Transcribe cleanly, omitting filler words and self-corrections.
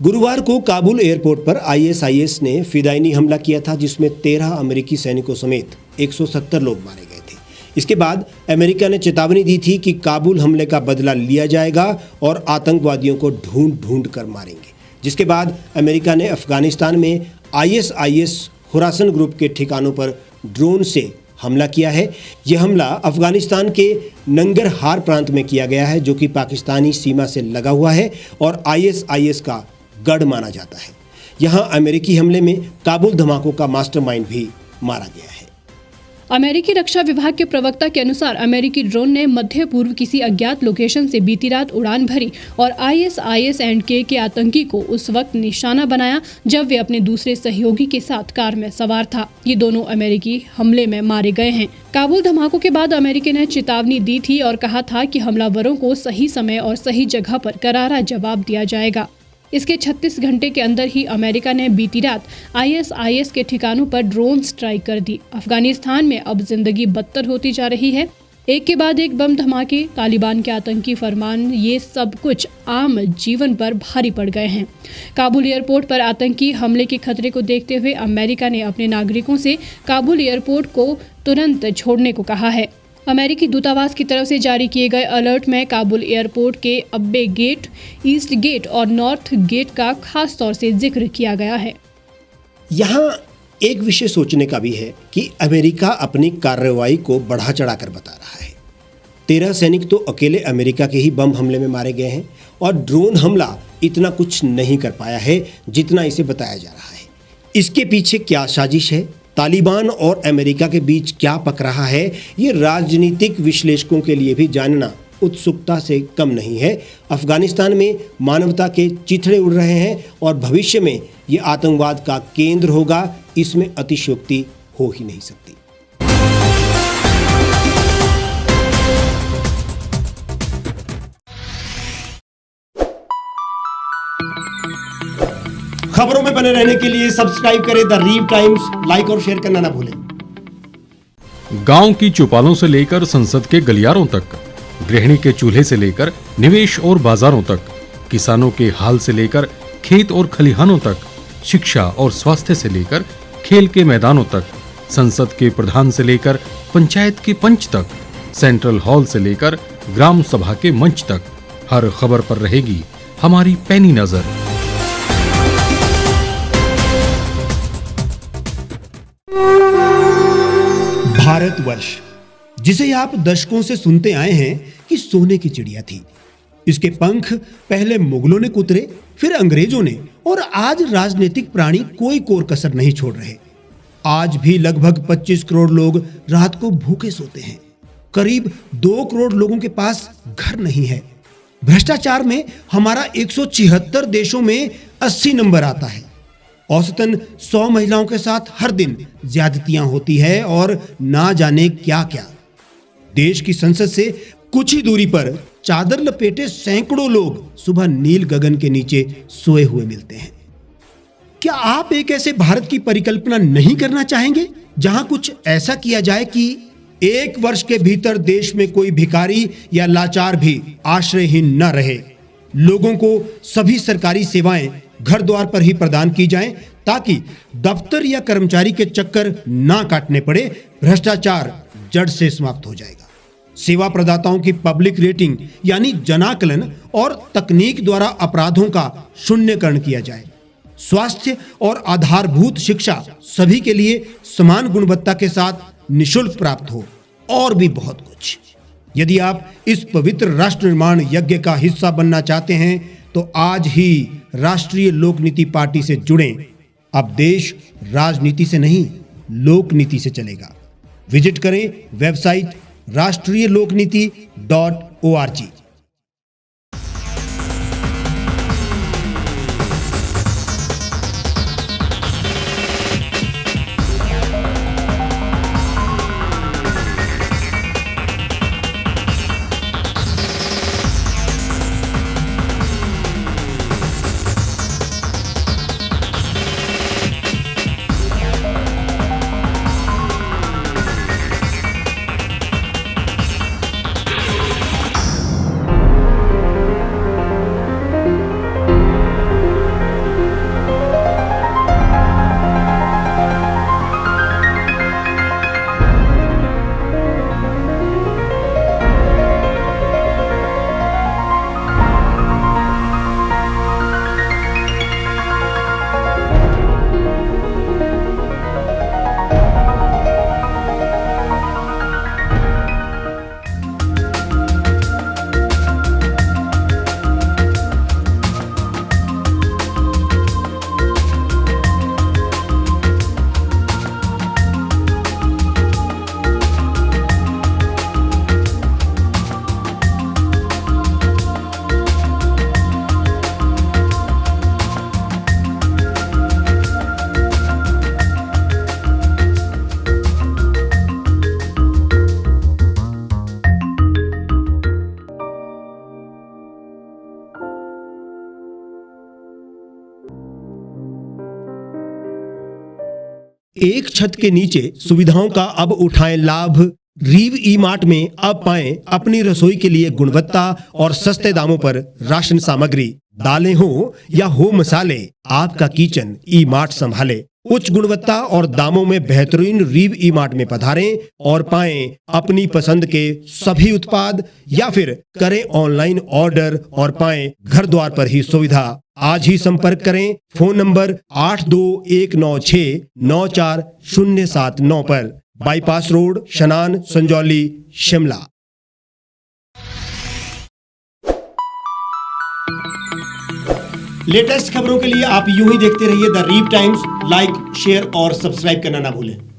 गुरुवार को काबुल एयरपोर्ट पर आईएसआईएस ने फिदायनी हमला किया था, जिसमें 13 अमेरिकी सैनिकों समेत 170 लोग मारे गए थे। इसके बाद अमेरिका ने चेतावनी दी थी कि काबुल हमले का बदला लिया जाएगा और आतंकवादियों को ढूंढ ढूंढ कर मारेंगे। जिसके बाद अमेरिका ने अफगानिस्तान में आईएसआईएस खुरासन ग्रुप के ठिकानों पर ड्रोन से हमला किया है। यह हमला अफगानिस्तान के नंगरहार प्रांत में किया गया है, जो कि पाकिस्तानी सीमा से लगा हुआ है और आईएसआईएस का गढ़ माना जाता है। यहां अमेरिकी हमले में काबुल धमाकों का मास्टरमाइंड भी मारा गया है। अमेरिकी रक्षा विभाग के प्रवक्ता के अनुसार अमेरिकी ड्रोन ने मध्य पूर्व किसी अज्ञात लोकेशन से बीती रात उड़ान भरी और ISIS-K के आतंकी को उस वक्त निशाना बनाया जब वे अपने दूसरे सहयोगी के साथ कार में सवार था। ये दोनों अमेरिकी हमले में मारे गए हैं। काबुल धमाकों के बाद अमेरिका ने चेतावनी दी थी और कहा था कि हमलावरों को सही समय और सही जगह पर करारा जवाब दिया जाएगा। इसके 36 घंटे के अंदर ही अमेरिका ने बीती रात ISIS के ठिकानों पर ड्रोन स्ट्राइक कर दी। अफगानिस्तान में अब जिंदगी बदतर होती जा रही है। एक के बाद एक बम धमाके, तालिबान के आतंकी फरमान, ये सब कुछ आम जीवन पर भारी पड़ गए हैं। काबुल एयरपोर्ट पर आतंकी हमले के खतरे को देखते हुए अमेरिका ने अपने नागरिकों से काबुल एयरपोर्ट को तुरंत छोड़ने को कहा है। अमेरिकी दूतावास की तरफ से जारी किए गए अलर्ट में काबुल एयरपोर्ट के अब्बे गेट, ईस्ट गेट और नॉर्थ गेट का खास तौर से जिक्र किया गया है। यहाँ एक विषय सोचने का भी है कि अमेरिका अपनी कार्रवाई को बढ़ा चढ़ाकर बता रहा है। 13 सैनिक तो अकेले अमेरिका के ही बम हमले में मारे गए हैं और ड्रोन हमला इतना कुछ नहीं कर पाया है जितना इसे बताया जा रहा है। इसके पीछे क्या साजिश है, तालिबान और अमेरिका के बीच क्या पक रहा है, ये राजनीतिक विश्लेषकों के लिए भी जानना उत्सुकता से कम नहीं है। अफगानिस्तान में मानवता के चिथड़े उड़ रहे हैं और भविष्य में ये आतंकवाद का केंद्र होगा, इसमें अतिशयोक्ति हो ही नहीं सकती। खबरों में बने रहने के लिए सब्सक्राइब करें द रीव टाइम्स, लाइक और शेयर करना ना भूलें। गांव की चौपालों से लेकर संसद के गलियारों तक, गृहिणी के चूल्हे से लेकर निवेश और बाजारों तक, किसानों के हाल से लेकर खेत और खलिहानों तक, शिक्षा और स्वास्थ्य से लेकर खेल के मैदानों तक, संसद के प्रधान से लेकर पंचायत के पंच तक, सेंट्रल हॉल से लेकर ग्राम सभा के मंच तक, हर खबर पर रहेगी हमारी पैनी नजर। भारतवर्ष, जिसे आप दशकों से सुनते आए हैं कि सोने की चिड़िया थी। इसके पंख पहले मुगलों ने कुतरे, फिर अंग्रेजों ने, और आज राजनीतिक प्राणी कोई कोर कसर नहीं छोड़ रहे। आज भी लगभग 25 करोड़ लोग रात को भूखे सोते हैं। करीब 2 करोड़ लोगों के पास घर नहीं है। भ्रष्टाचार में हमारा 176 देशों में 80 नंबर आता है। औसतन 100 महिलाओं के साथ हर दिन ज्यादतियां होती है और ना जाने क्या क्या। देश की संसद से कुछ ही दूरी पर चादर लपेटे सैकड़ों लोग सुबह नील गगन के नीचे सोए हुए मिलते हैं। क्या आप एक ऐसे भारत की परिकल्पना नहीं करना चाहेंगे जहां कुछ ऐसा किया जाए कि 1 वर्ष के भीतर देश में कोई भिखारी या लाचार भी आश्रयहीन न रहे? लोगों को सभी सरकारी सेवाएं घर द्वार पर ही प्रदान की जाएं, ताकि दफ्तर या कर्मचारी के चक्कर ना काटने पड़े। भ्रष्टाचार जड़ से समाप्त हो जाएगा। सेवा प्रदाताओं की पब्लिक रेटिंग यानी जनाकलन और तकनीक द्वारा अपराधों का शून्यकरण किया जाए। स्वास्थ्य और आधारभूत शिक्षा सभी के लिए समान गुणवत्ता के साथ निःशुल्क प्राप्त हो, और भी बहुत कुछ। यदि आप इस पवित्र राष्ट्र निर्माण यज्ञ का हिस्सा बनना चाहते हैं तो आज ही राष्ट्रीय लोक नीति पार्टी से जुड़ें। अब देश राजनीति से नहीं, लोक नीति से चलेगा। विजिट करें वेबसाइट rastriyalokniti.org। एक छत के नीचे सुविधाओं का अब उठाएं लाभ। रीव ई मार्ट में अब पाएं अपनी रसोई के लिए गुणवत्ता और सस्ते दामों पर राशन सामग्री। दालें हो या हो मसाले, आपका किचन ई मार्ट संभाले। उच्च गुणवत्ता और दामों में बेहतरीन रीव ई मार्ट में पधारें और पाएं अपनी पसंद के सभी उत्पाद, या फिर करें ऑनलाइन ऑर्डर और पाएं घर द्वार पर ही सुविधा। आज ही संपर्क करें फोन नंबर 8219694079 पर, बाईपास रोड, शनान, संजौली, शिमला। लेटेस्ट खबरों के लिए आप यूं ही देखते रहिए द रीव टाइम्स। लाइक, शेयर और सब्सक्राइब करना ना भूलें।